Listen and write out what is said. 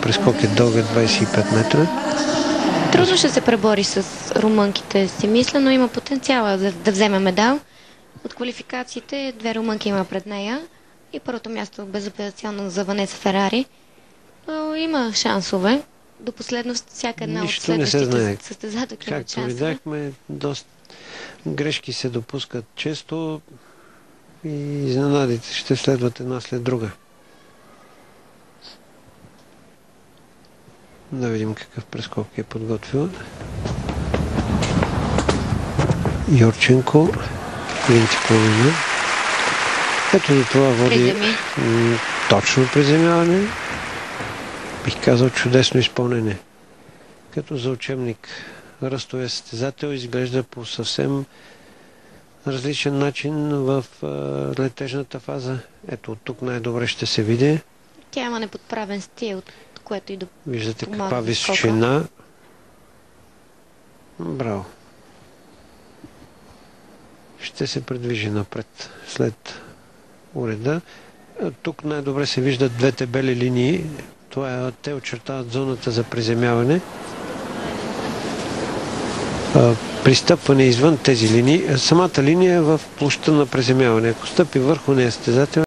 прескок е дълга 25 метра. Трудно ще се пребори с румънките, си мисля, но има потенциала да вземе медал. От квалификациите 2 румънки има пред нея и първото място безапелационно за Ванеса Ферари. Но има шансове. До последно всяка една Нищо от следващите състезателки имат Както шансове. видяхме, доста грешки се допускат често и изненадите ще следват една след друга. Да видим какъв прескок е подготвила Юрченко. Принципалина. Ето до това води точно приземяване. Бих казал чудесно изпълнение. Като за учебник ръстовия състезател изглежда по съвсем различен начин в летежната фаза. Ето от тук най-добре ще се види. Тя има неподправен стил, което и да виждате каква височина. Браво. Ще се придвижи напред след уреда. Тук най-добре се виждат двете бели линии. Това те очертават зоната за приземяване. Пристъпване извън тези линии. Самата линия е в площта на приземяване. Ако стъпи върху нея състезател,